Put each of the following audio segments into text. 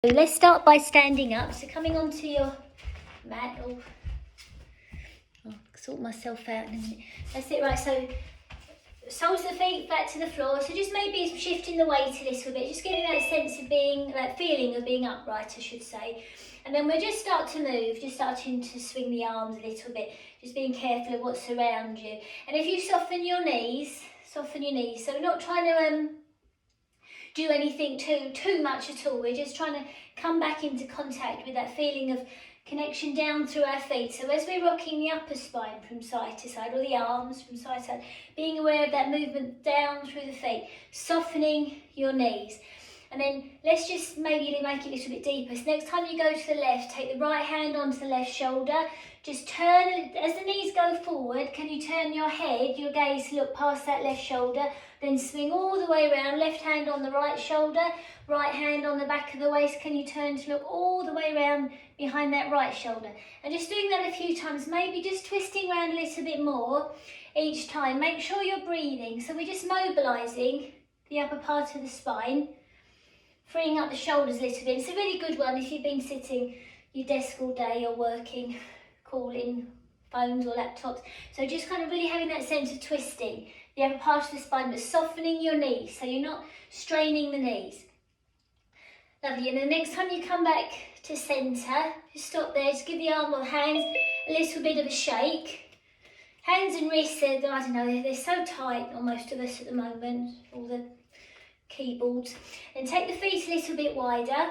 Let's start by standing up. So coming onto your mat. I'll sort myself out in a minute. That's it, right. So soles of the feet flat to the floor. So just maybe shifting the weight a little bit, just getting that sense of being, that feeling of being upright, I should say. And then we'll just start to move, just starting to swing the arms a little bit, just being careful of what's around you. And if you soften your knees. So we're not trying to do anything too much at all. We're just trying to come back into contact with that feeling of connection down through our feet. So as we're rocking the upper spine from side to side, or the arms from side to side, being aware of that movement down through the feet, softening your knees. And then let's just maybe make it a little bit deeper. So next time you go to the left, take the right hand onto the left shoulder. Just turn, as the knees go forward, can you turn your head, your gaze, look past that left shoulder, then swing all the way around, left hand on the right shoulder, right hand on the back of the waist. Can you turn to look all the way around behind that right shoulder? And just doing that a few times, maybe just twisting around a little bit more each time. Make sure you're breathing. So we're just mobilising the upper part of the spine, freeing up the shoulders a little bit. It's a really good one if you've been sitting your desk all day or working, calling phones or laptops. So just kind of really having that sense of twisting the upper part of the spine, but softening your knees so you're not straining the knees. Lovely. And the next time you come back to centre, just stop there, just give the arm or hands a little bit of a shake. Hands and wrists, I don't know, they're so tight on most of us at the moment, all the keyboards. And take the feet a little bit wider.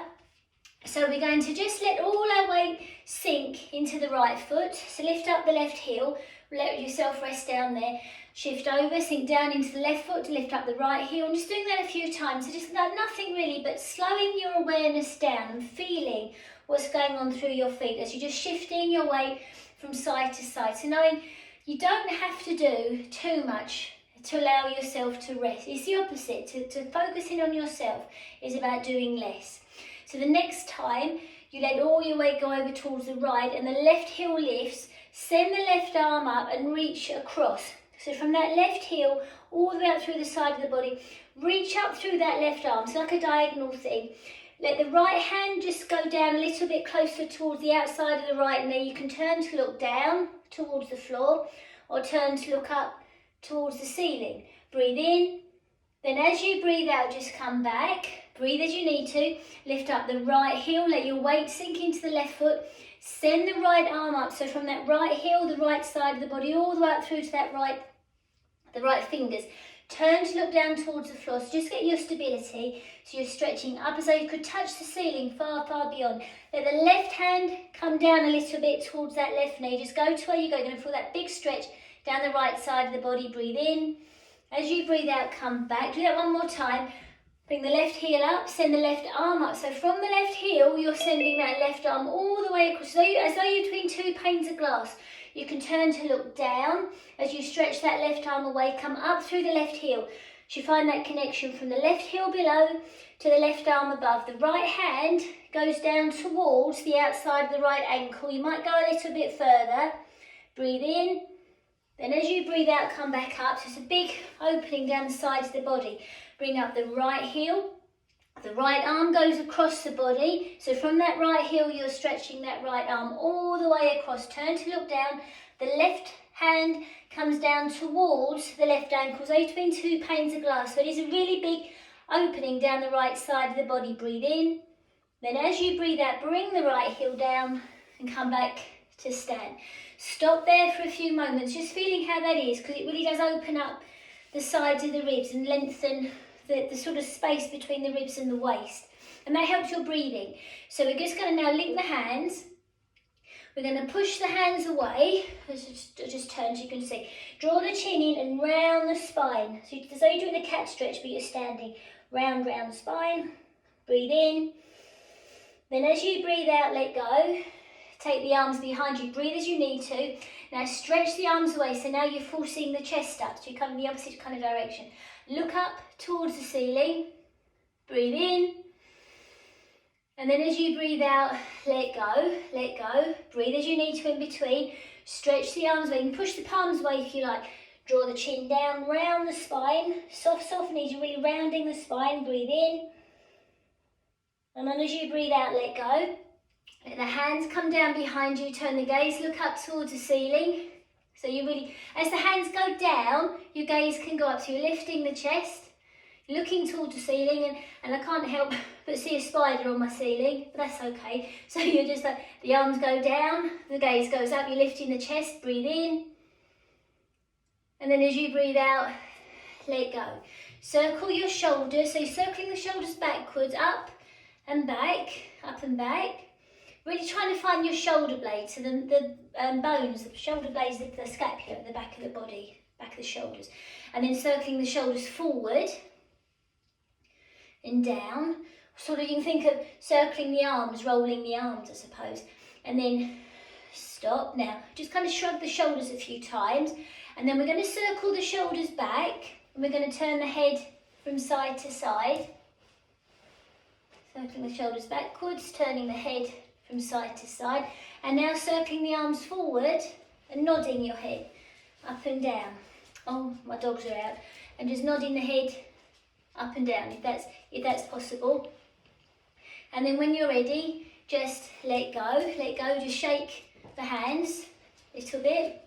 So we're going to just let all our weight sink into the right foot. So lift up the left heel, let yourself rest down there. Shift over, sink down into the left foot to lift up the right heel. And just doing that a few times. So just nothing really, but slowing your awareness down and feeling what's going on through your feet as you're just shifting your weight from side to side. So knowing you don't have to do too much to allow yourself to rest. It's the opposite. To focusing on yourself is about doing less. So the next time you let all your weight go over towards the right and the left heel lifts, send the left arm up and reach across. So from that left heel all the way up through the side of the body, reach up through that left arm. It's like a diagonal thing. Let the right hand just go down a little bit closer towards the outside of the right knee. You can turn to look down towards the floor or turn to look up towards the ceiling. Breathe in. Then as you breathe out, just come back. Breathe as you need to. Lift up the right heel. Let your weight sink into the left foot. Send the right arm up. So from that right heel, the right side of the body, all the way up through to that the right fingers. Turn to look down towards the floor. So just get your stability. So you're stretching up as though you could touch the ceiling far, far beyond. Let the left hand come down a little bit towards that left knee. Just go to where you go. You're going to feel that big stretch down the right side of the body. Breathe in. As you breathe out, come back. Do that one more time. Bring the left heel up, send the left arm up. So from the left heel, you're sending that left arm all the way across. As though you're between two panes of glass. You can turn to look down. As you stretch that left arm away, come up through the left heel. So you find that connection from the left heel below to the left arm above. The right hand goes down towards the outside of the right ankle. You might go a little bit further. Breathe in. Then as you breathe out, come back up. So it's a big opening down the sides of the body. Bring up the right heel. The right arm goes across the body. So from that right heel, you're stretching that right arm all the way across. Turn to look down. The left hand comes down towards the left ankle, so between two panes of glass. So it is a really big opening down the right side of the body. Breathe in. Then as you breathe out, bring the right heel down and come back to stand. Stop there for a few moments, just feeling how that is, because it really does open up the sides of the ribs and lengthen the sort of space between the ribs and the waist. And that helps your breathing. So we're just going to now link the hands. We're going to push the hands away. Just turn so you can see. Draw the chin in and round the spine. So as though you're doing the cat stretch, but you're standing. Round the spine. Breathe in. Then as you breathe out, let go. Take the arms behind you. Breathe as you need to. Now stretch the arms away. So now you're forcing the chest up. So you come in the opposite kind of direction. Look up towards the ceiling. Breathe in. And then as you breathe out, let go, let go. Breathe as you need to in between. Stretch the arms away. You can push the palms away if you like. Draw the chin down, round the spine. Soft knees, you're really rounding the spine. Breathe in. And then as you breathe out, let go. Let the hands come down behind you, turn the gaze, look up towards the ceiling. So you really, as the hands go down, your gaze can go up. So you're lifting the chest, looking towards the ceiling, and I can't help but see a spider on my ceiling, but that's okay. So you're just like, the arms go down, the gaze goes up, you're lifting the chest, breathe in. And then as you breathe out, let go. Circle your shoulders, so you're circling the shoulders backwards, up and back, up and back. Really trying to find your shoulder blades, so the bones, the shoulder blades of the scapula at the back of the body, back of the shoulders. And then circling the shoulders forward and down. Sort of, you can think of circling the arms, rolling the arms, I suppose. And then stop. Now, just kind of shrug the shoulders a few times. And then we're going to circle the shoulders back. And we're going to turn the head from side to side. Circling the shoulders backwards, turning the head from side to side, and now circling the arms forward and nodding your head up and down. Oh, my dogs are out. And just nodding the head up and down if that's possible. And then when you're ready, just let go, just shake the hands a little bit.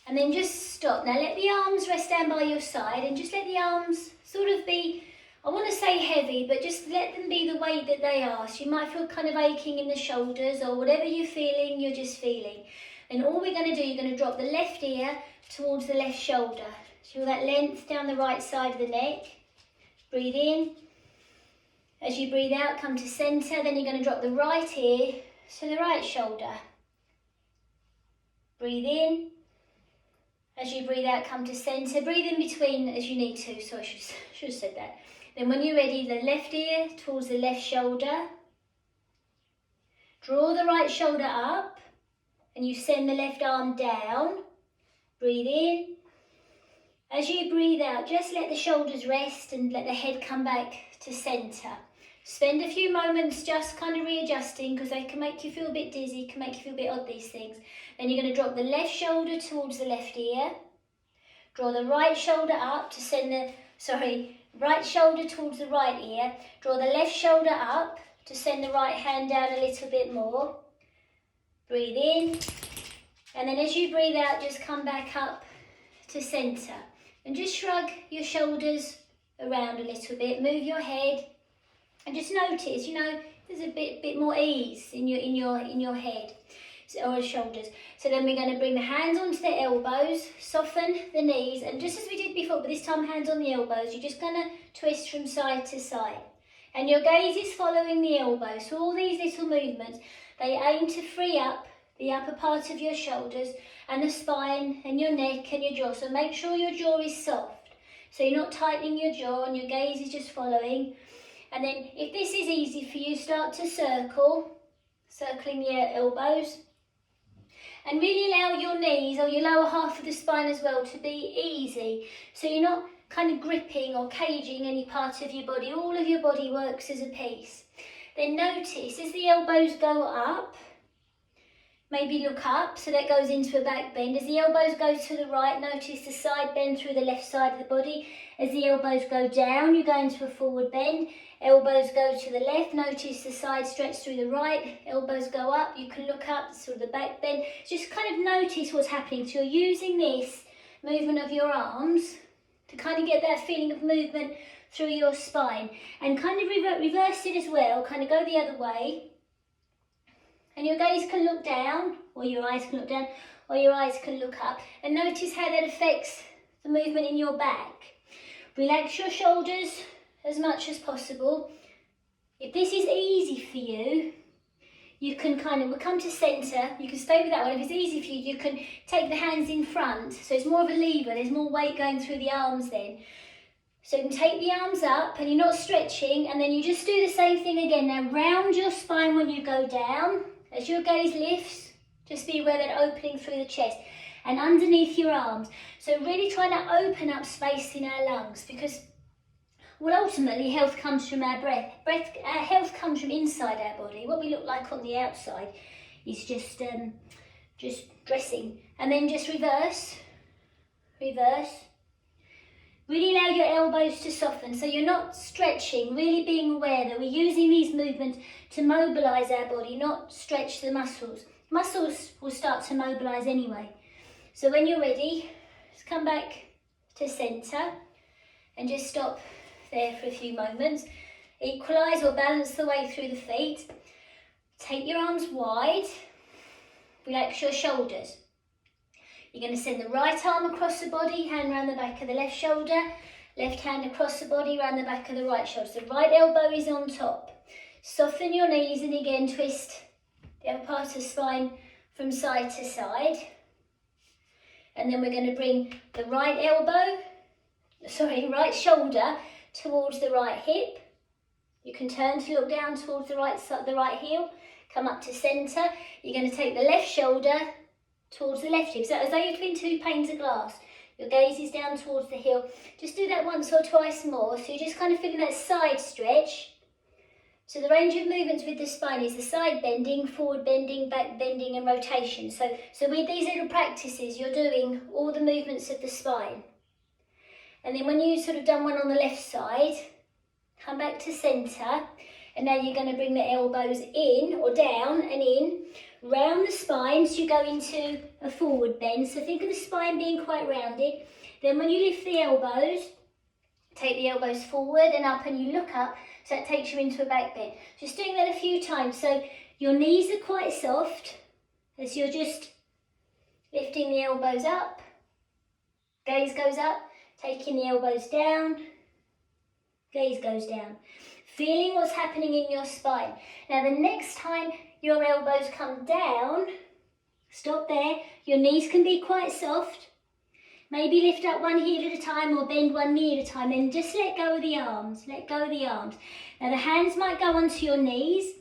And then just stop. Now let the arms rest down by your side and just let the arms sort of be, I want to say heavy, but just let them be the weight that they are. So you might feel kind of aching in the shoulders, or whatever you're feeling, you're just feeling. And all we're going to do, you're going to drop the left ear towards the left shoulder. So feel that length down the right side of the neck. Breathe in. As you breathe out, come to centre. Then you're going to drop the right ear to the right shoulder. Breathe in. As you breathe out, come to centre. Breathe in between as you need to. So I should have said that. Then when you're ready, the left ear towards the left shoulder. Draw the right shoulder up and you send the left arm down. Breathe in. As you breathe out, just let the shoulders rest and let the head come back to centre. Spend a few moments just kind of readjusting, because they can make you feel a bit dizzy, can make you feel a bit odd, these things. Then you're going to drop the left shoulder towards the left ear. Draw the right shoulder up to send the, right shoulder towards the right ear. Draw the left shoulder up to send the right hand down a little bit more. Breathe in. And then as you breathe out, just come back up to centre. And just shrug your shoulders around a little bit. Move your head. And just notice, there's a bit more ease in your head or shoulders. So then we're going to bring the hands onto the elbows, soften the knees, and just as we did before, but this time hands on the elbows, you're just going to twist from side to side. And your gaze is following the elbow. So all these little movements, they aim to free up the upper part of your shoulders and the spine and your neck and your jaw. So make sure your jaw is soft. So you're not tightening your jaw and your gaze is just following. And then if this is easy for you, start to circling your elbows. And really allow your knees or your lower half of the spine as well to be easy. So you're not kind of gripping or caging any part of your body. All of your body works as a piece. Then notice as the elbows go up, maybe look up, so that goes into a back bend. As the elbows go to the right, notice the side bend through the left side of the body. As the elbows go down, you go into a forward bend. Elbows go to the left, notice the side stretch through the right. Elbows go up, you can look up, sort of the back bend. Just kind of notice what's happening. So you're using this movement of your arms to kind of get that feeling of movement through your spine. And kind of reverse it as well, kind of go the other way. And your gaze can look down, or your eyes can look down, or your eyes can look up. And notice how that affects the movement in your back. Relax your shoulders as much as possible. If this is easy for you, you can we'll come to centre, you can stay with that one. If it's easy for you, you can take the hands in front. So it's more of a lever, there's more weight going through the arms then. So you can take the arms up and you're not stretching, and then you just do the same thing again. Now round your spine when you go down. As your gaze lifts, just be aware that opening through the chest and underneath your arms. So really trying to open up space in our lungs, because ultimately health comes from our breath. Health comes from inside our body. What we look like on the outside is just dressing. And then just reverse. Really allow your elbows to soften, so you're not stretching, really being aware that we're using these movements to mobilise our body, not stretch the muscles. Muscles will start to mobilise anyway. So when you're ready, just come back to centre and just stop there for a few moments. Equalise or balance the way through the feet. Take your arms wide, relax your shoulders. You're going to send the right arm across the body, hand around the back of the left shoulder, left hand across the body, around the back of the right shoulder. So the right elbow is on top. Soften your knees and again twist the upper part of the spine from side to side. And then we're going to bring the right shoulder towards the right hip. You can turn to look down towards the right heel, come up to centre. You're going to take the left shoulder towards the left hip, so as though you're between two panes of glass. Your gaze is down towards the heel. Just do that once or twice more, so you're just kind of feeling that side stretch. So the range of movements with the spine is the side bending, forward bending, back bending and rotation. So with these little practices, you're doing all the movements of the spine. And then when you've sort of done one on the left side, come back to centre, and now you're going to bring the elbows in or down and in, round the spine, so you go into a forward bend. So think of the spine being quite rounded. Then when you lift the elbows, take the elbows forward and up, and you look up, so that takes you into a back bend. Just doing that a few times, so your knees are quite soft as you're just lifting the elbows up, gaze goes up, taking the elbows down, gaze goes down. Feeling what's happening in your spine. Now the next time your elbows come down, stop there. Your knees can be quite soft. Maybe lift up one heel at a time or bend one knee at a time, and just let go of the arms. Let go of the arms. Now the hands might go onto your knees,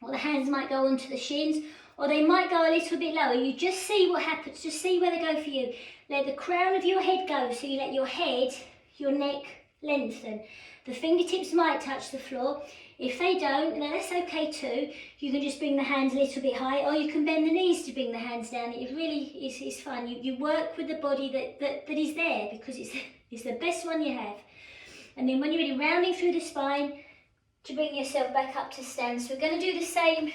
or the hands might go onto the shins, or they might go a little bit lower. You just see what happens. Just see where they go for you. Let the crown of your head go, so you let your head, your neck lengthen. The fingertips might touch the floor. If they don't, now that's okay too. You can just bring the hands a little bit high, or you can bend the knees to bring the hands down. It really is fun. You work with the body that is there, because it's the best one you have. And then when you're ready, rounding through the spine to bring yourself back up to stand. So we're going to do the same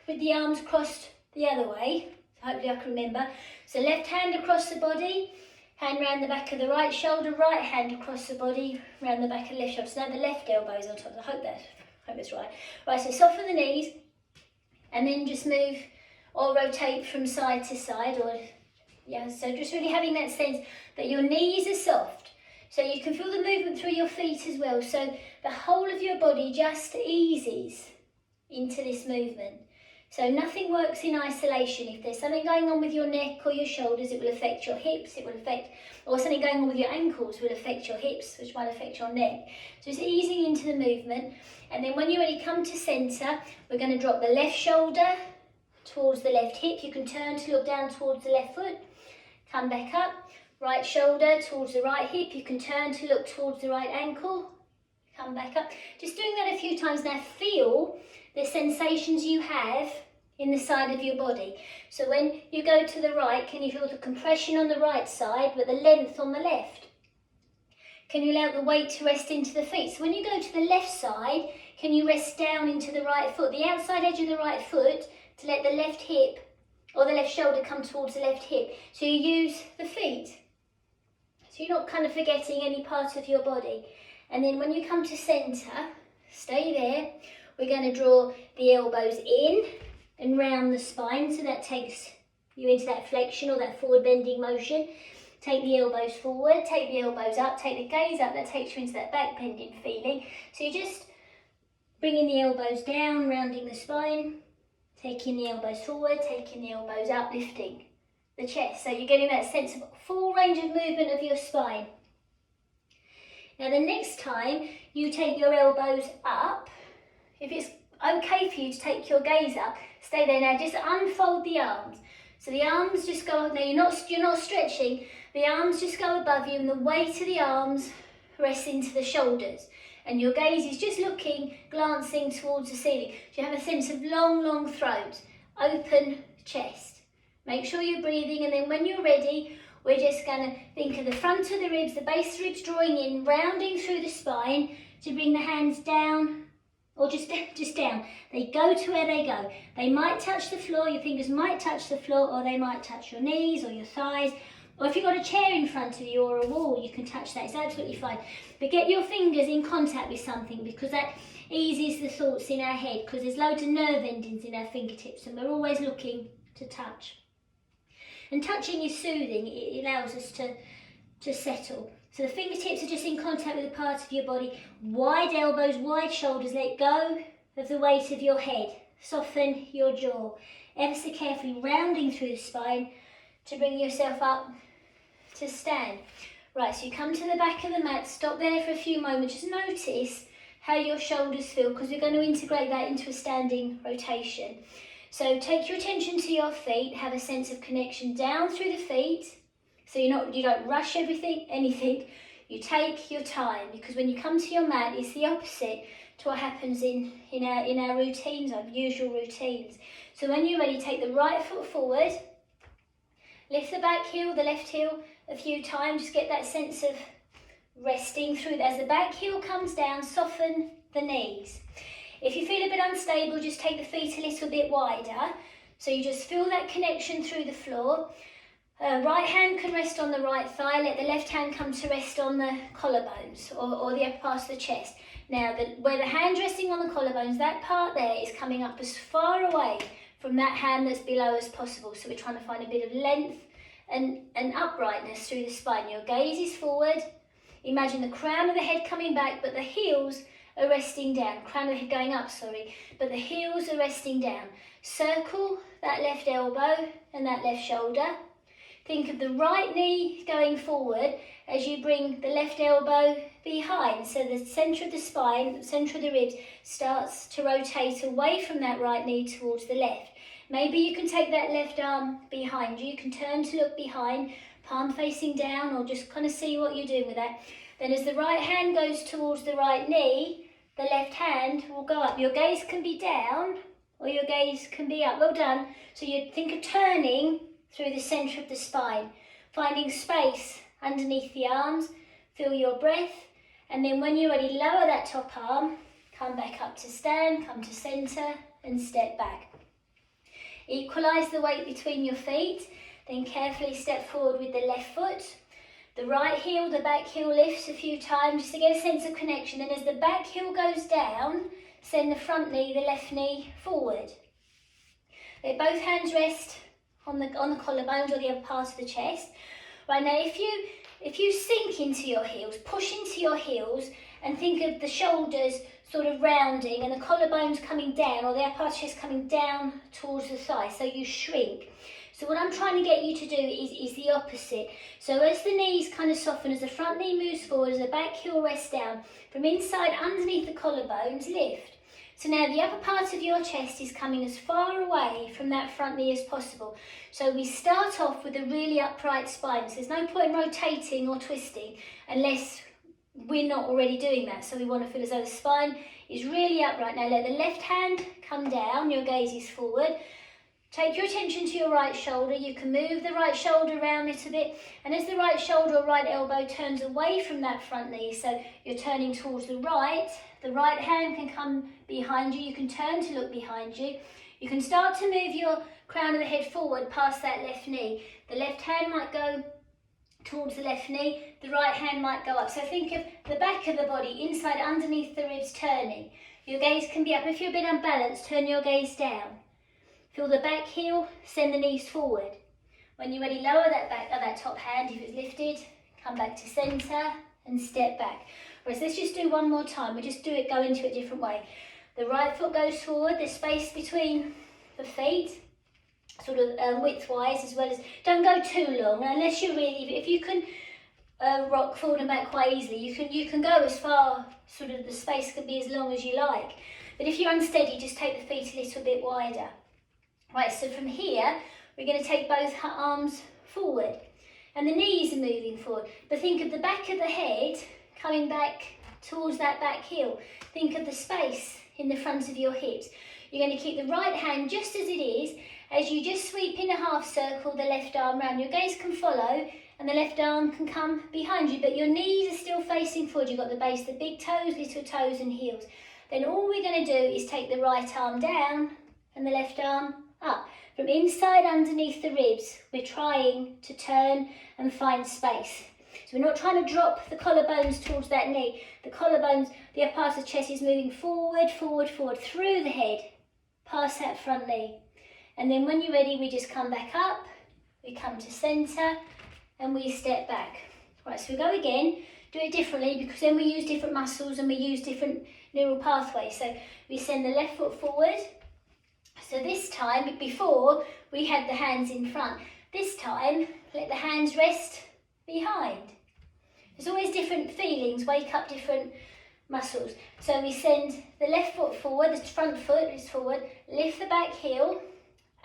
with the arms crossed the other way. Hopefully I can remember. So left hand across the body, hand round the back of the right shoulder, right hand across the body, round the back of the left shoulder. So now the left elbow is on top. I hope that's right. Right, so soften the knees, and then just move or rotate from side to side. So just really having that sense that your knees are soft. So you can feel the movement through your feet as well. So the whole of your body just eases into this movement. So nothing works in isolation. If there's something going on with your neck or your shoulders, it will affect your hips, or something going on with your ankles will affect your hips, which might affect your neck. So it's easing into the movement. And then when you're ready, come to centre. We're going to drop the left shoulder towards the left hip. You can turn to look down towards the left foot. Come back up. Right shoulder towards the right hip. You can turn to look towards the right ankle. Come back up. Just doing that a few times now. Feel the sensations you have in the side of your body. So when you go to the right, can you feel the compression on the right side but the length on the left? Can you allow the weight to rest into the feet? So when you go to the left side, can you rest down into the right foot, the outside edge of the right foot, to let the left hip or the left shoulder come towards the left hip? So you use the feet. So you're not kind of forgetting any part of your body. And then when you come to centre, stay there. We're going to draw the elbows in and round the spine, so that takes you into that flexion or that forward bending motion. Take the elbows forward, take the elbows up, take the gaze up, that takes you into that back bending feeling. So you're just bringing the elbows down, rounding the spine, taking the elbows forward, taking the elbows up, lifting the chest. So you're getting that sense of full range of movement of your spine. Now the next time you take your elbows up, if it's okay for you to take your gaze up, stay there now. Just unfold the arms. So the arms just go, now you're not stretching, the arms just go above you, and the weight of the arms rests into the shoulders. And your gaze is just looking, glancing towards the ceiling. So you have a sense of long throat, open chest. Make sure you're breathing, and then when you're ready, We're just going to think of the front of the ribs, the base of the ribs drawing in, rounding through the spine to bring the hands down, or just down. They go to where they go. They might touch the floor, your fingers might touch the floor, or they might touch your knees or your thighs. Or if you've got a chair in front of you or a wall, you can touch that. It's absolutely fine. But get your fingers in contact with something, because that eases the thoughts in our head, because there's loads of nerve endings in our fingertips and we're always looking to touch. And touching is soothing. It allows us to settle. So the fingertips are just in contact with a part of your body. Wide elbows, wide shoulders. Let go of the weight of your head. Soften your jaw. Ever so carefully rounding through the spine to bring yourself up to stand. Right, so you come to the back of the mat. Stop there for a few moments. Just notice how your shoulders feel, because we're going to integrate that into a standing rotation. So take your attention to your feet. Have a sense of connection down through the feet. So you don't rush anything. You take your time, because when you come to your mat, it's the opposite to what happens in our routines, our usual routines. So when you're ready, take the right foot forward, lift the back heel, the left heel a few times. Just get that sense of resting through. As the back heel comes down, soften the knees. If you feel a bit unstable, just take the feet a little bit wider. So you just feel that connection through the floor. Right hand can rest on the right thigh. Let the left hand come to rest on the collarbones or the upper part of the chest. Now, where the hand's resting on the collarbones, that part there is coming up as far away from that hand that's below as possible. So we're trying to find a bit of length and uprightness through the spine. Your gaze is forward. Imagine the crown of the head coming back, but the heels are resting down. Crown of the head going up, sorry, but the heels are resting down. Circle that left elbow and that left shoulder. Think of the right knee going forward as you bring the left elbow behind. So the centre of the spine, centre of the ribs, starts to rotate away from that right knee towards the left. Maybe you can take that left arm behind you. You can turn to look behind, palm facing down, or just kind of see what you're doing with that. Then as the right hand goes towards the right knee, the left hand will go up. Your gaze can be down or your gaze can be up. Well done. So you think of turning through the centre of the spine, finding space underneath the arms, feel your breath, and then when you're ready, lower that top arm, come back up to stand, come to centre and step back. Equalise the weight between your feet, then carefully step forward with the left foot. The right heel, the back heel lifts a few times just to get a sense of connection. Then as the back heel goes down, send the front knee, the left knee forward. Let both hands rest on the collarbones or the upper part of the chest. Right, now if you sink into your heels, push into your heels and think of the shoulders sort of rounding and the collarbones coming down or the upper part of the chest coming down towards the thigh, so you shrink. So what I'm trying to get you to do is the opposite. So as the knees kind of soften, as the front knee moves forward, as the back heel rests down, from inside underneath the collarbones, lift. So now the upper part of your chest is coming as far away from that front knee as possible. So we start off with a really upright spine. So there's no point in rotating or twisting unless we're not already doing that. So we want to feel as though the spine is really upright. Now let the left hand come down, your gaze is forward. Take your attention to your right shoulder. You can move the right shoulder around a little bit. And as the right shoulder or right elbow turns away from that front knee, so you're turning towards the right hand can come behind you. You can turn to look behind you. You can start to move your crown of the head forward past that left knee. The left hand might go towards the left knee. The right hand might go up. So think of the back of the body, inside, underneath the ribs, turning. Your gaze can be up. If you're a bit unbalanced, turn your gaze down. Feel the back heel, send the knees forward. When you're ready, lower that top hand. If it's lifted, come back to centre and step back. Right, so let's just do one more time. We'll just go into it a different way. The right foot goes forward, the space between the feet, sort of width-wise, as well as, don't go too long, unless you really, if you can rock forward and back quite easily, you can go as far, sort of the space can be as long as you like. But if you're unsteady, just take the feet a little bit wider. Right, so from here, we're going to take both arms forward and the knees are moving forward. But think of the back of the head coming back towards that back heel. Think of the space in the front of your hips. You're going to keep the right hand just as it is. As you just sweep in a half circle, the left arm round. Your gaze can follow and the left arm can come behind you, but your knees are still facing forward. You've got the base, the big toes, little toes and heels. Then all we're going to do is take the right arm down and the left arm up. From inside underneath the ribs, we're trying to turn and find space. So we're not trying to drop the collarbones towards that knee. The collarbones, the upper part of the chest is moving forward, forward, forward, through the head, past that front knee. And then when you're ready, we just come back up, we come to centre, and we step back. Right, so we go again, do it differently because then we use different muscles and we use different neural pathways. So we send the left foot forward. So this time, before, we had the hands in front. This time, let the hands rest behind. There's always different feelings, wake up different muscles. So we send the left foot forward, the front foot is forward, lift the back heel.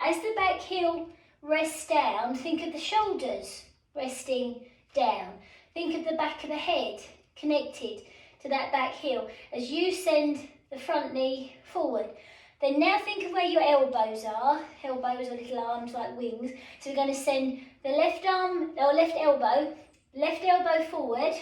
As the back heel rests down, think of the shoulders resting down. Think of the back of the head connected to that back heel as you send the front knee forward. Then now think of where your elbows are. Elbows are little arms like wings. So we're going to send the left arm, or left elbow forward,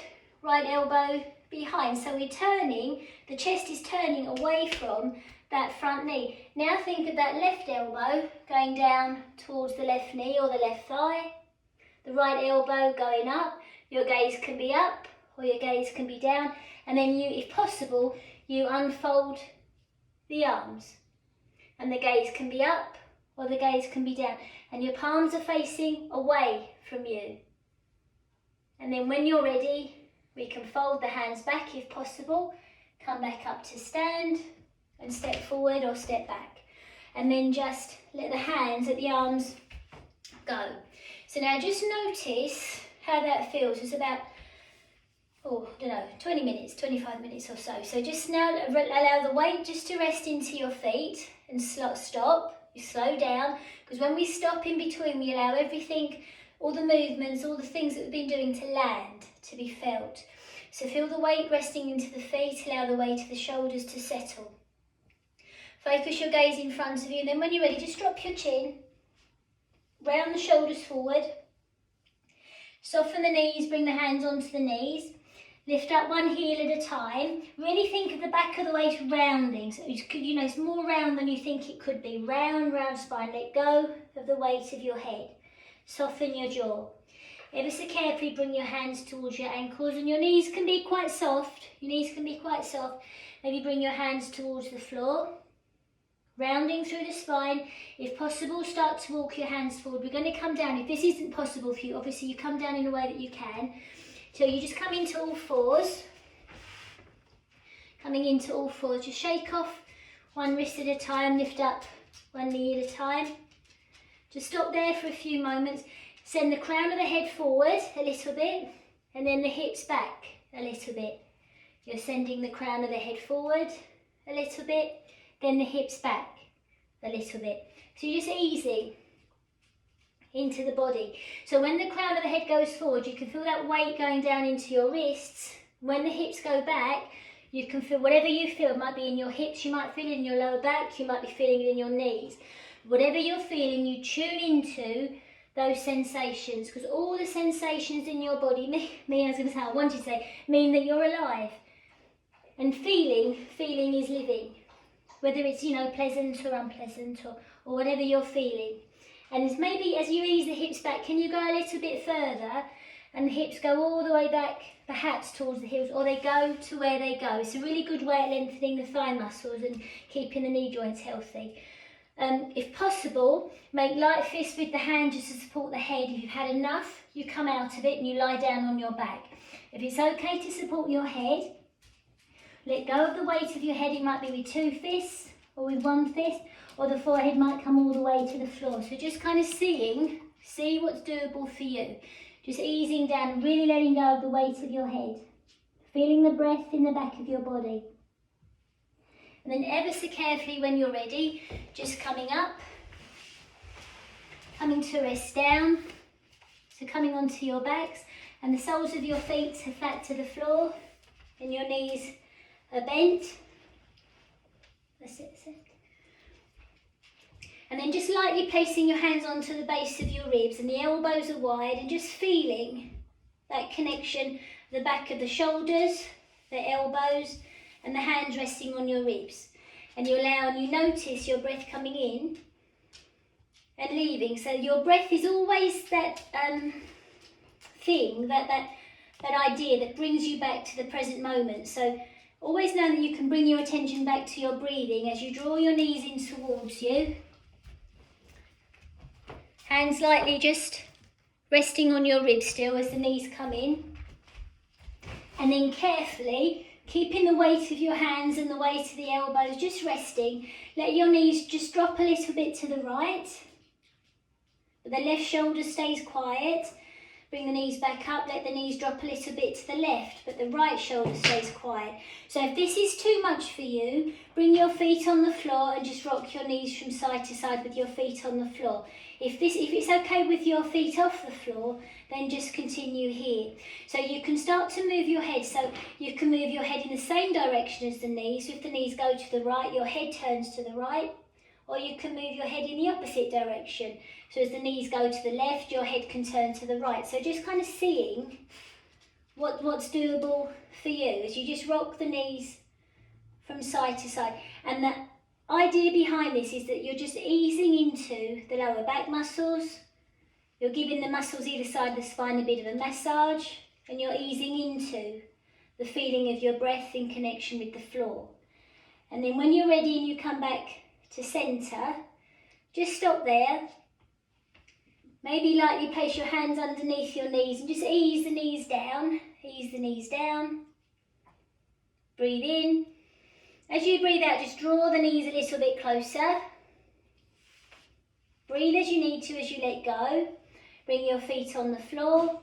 right elbow behind. So we're turning, the chest is turning away from that front knee. Now think of that left elbow going down towards the left knee or the left thigh. The right elbow going up. Your gaze can be up or your gaze can be down. And then you, if possible, you unfold the arms. And the gaze can be up or the gaze can be down. And your palms are facing away from you. And then when you're ready, we can fold the hands back if possible. Come back up to stand and step forward or step back. And then just let the hands, let the arms go. So now just notice how that feels. It's about, oh, I don't know, 20 minutes, 25 minutes or so. So just now allow the weight just to rest into your feet and stop. You slow down, because when we stop in between, we allow everything, all the movements, all the things that we've been doing to land, to be felt. So feel the weight resting into the feet, allow the weight of the shoulders to settle. Focus your gaze in front of you, and then when you're ready, just drop your chin, round the shoulders forward, soften the knees, bring the hands onto the knees, lift up one heel at a time. Really think of the back of the weight rounding. So you know, it's more round than you think it could be. Round, round spine. Let go of the weight of your head. Soften your jaw. Ever so carefully bring your hands towards your ankles, and your knees can be quite soft. Your knees can be quite soft. Maybe bring your hands towards the floor. Rounding through the spine. If possible, start to walk your hands forward. We're going to come down. If this isn't possible for you, obviously you come down in a way that you can. So you just come into all fours. Coming into all fours. Just shake off one wrist at a time. Lift up one knee at a time. Just stop there for a few moments. Send the crown of the head forward a little bit. And then the hips back a little bit. You're sending the crown of the head forward a little bit. Then the hips back a little bit. So you're just easing into the body. So when the crown of the head goes forward, you can feel that weight going down into your wrists. When the hips go back, you can feel whatever you feel. It might be in your hips, you might feel it in your lower back, you might be feeling it in your knees. Whatever you're feeling, you tune into those sensations, because all the sensations in your body, I wanted to say, mean that you're alive. And feeling is living. Whether it's, you know, pleasant or unpleasant or whatever you're feeling. And maybe as you ease the hips back, can you go a little bit further and the hips go all the way back, perhaps towards the heels, or they go to where they go. It's a really good way at lengthening the thigh muscles and keeping the knee joints healthy. If possible, make light fists with the hand just to support the head. If you've had enough, you come out of it and you lie down on your back. If it's okay to support your head, let go of the weight of your head. It might be with two fists or with one fist, or the forehead might come all the way to the floor. So just kind of see what's doable for you. Just easing down and really letting go of the weight of your head. Feeling the breath in the back of your body. And then ever so carefully when you're ready, just coming up, coming to rest down. So coming onto your backs, and the soles of your feet are flat to the floor, and your knees are bent. That's it. And then just lightly placing your hands onto the base of your ribs, and the elbows are wide, and just feeling that connection, the back of the shoulders, the elbows, and the hands resting on your ribs. And you allow and you notice your breath coming in and leaving. So your breath is always that thing, that idea that brings you back to the present moment. So always know that you can bring your attention back to your breathing as you draw your knees in towards you. Hands lightly just resting on your ribs still as the knees come in. And then carefully, keeping the weight of your hands and the weight of the elbows just resting, let your knees just drop a little bit to the right. But the left shoulder stays quiet. Bring the knees back up, let the knees drop a little bit to the left, but the right shoulder stays quiet. So if this is too much for you, bring your feet on the floor and just rock your knees from side to side with your feet on the floor. If it's okay with your feet off the floor, then just continue here. So you can start to move your head, so you can move your head in the same direction as the knees. So if the knees go to the right, your head turns to the right, or you can move your head in the opposite direction. So as the knees go to the left, your head can turn to the right. So just kind of seeing what's doable for you as you just rock the knees from side to side. And the idea behind this is that you're just easing into the lower back muscles. You're giving the muscles either side of the spine a bit of a massage, and you're easing into the feeling of your breath in connection with the floor. And then when you're ready and you come back to centre, just stop there. Maybe lightly place your hands underneath your knees and just ease the knees down. Ease the knees down. Breathe in. As you breathe out, just draw the knees a little bit closer. Breathe as you need to as you let go. Bring your feet on the floor.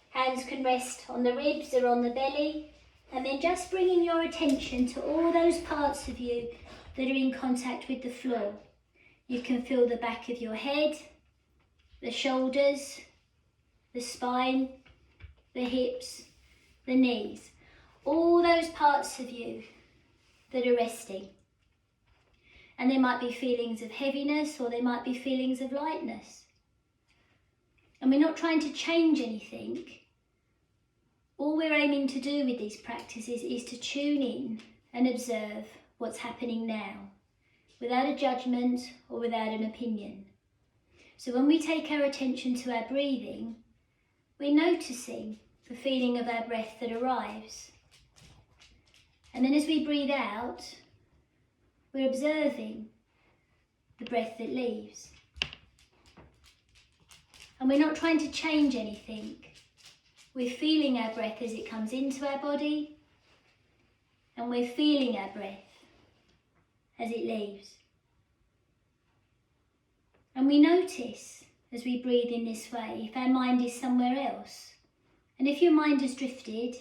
Hands can rest on the ribs or on the belly. And then just bringing your attention to all those parts of you that are in contact with the floor. You can feel the back of your head, the shoulders, the spine, the hips, the knees. All those parts of you that are resting. And there might be feelings of heaviness, or there might be feelings of lightness. And we're not trying to change anything. All we're aiming to do with these practices is to tune in and observe what's happening now, without a judgment or without an opinion. So when we take our attention to our breathing, we're noticing the feeling of our breath that arrives. And then as we breathe out, we're observing the breath that leaves. And we're not trying to change anything. We're feeling our breath as it comes into our body, and we're feeling our breath as it leaves. And we notice as we breathe in this way if our mind is somewhere else. And if your mind has drifted,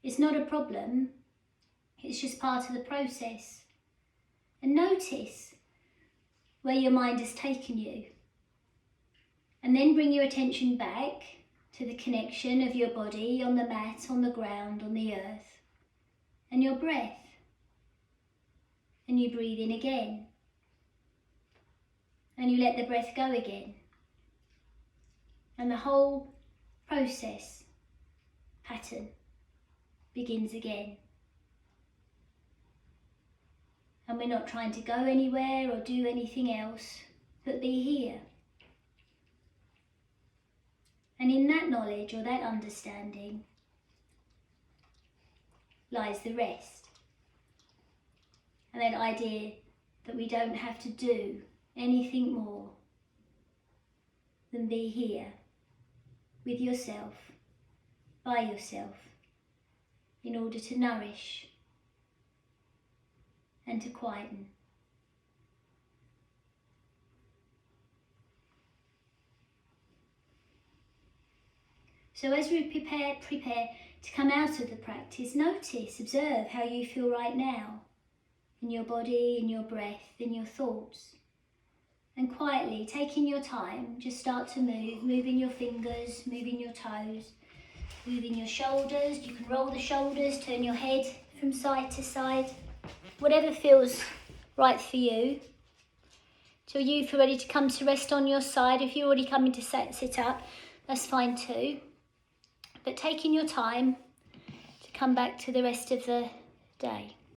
it's not a problem, it's just part of the process. And notice where your mind has taken you. And then bring your attention back to the connection of your body on the mat, on the ground, on the earth, and your breath. And you breathe in again. And you let the breath go again. And the whole process, pattern, begins again. And we're not trying to go anywhere or do anything else, but be here. And in that knowledge or that understanding lies the rest. And that idea that we don't have to do anything more than be here with yourself, by yourself, in order to nourish and to quieten. So as we prepare to come out of the practice, notice, observe how you feel right now, in your body, in your breath, in your thoughts. And quietly, taking your time, just start to move, moving your fingers, moving your toes, moving your shoulders. You can roll the shoulders, turn your head from side to side, whatever feels right for you. till you feel ready to come to rest on your side. If you're already coming to sit up, that's fine too. But taking your time to come back to the rest of the day.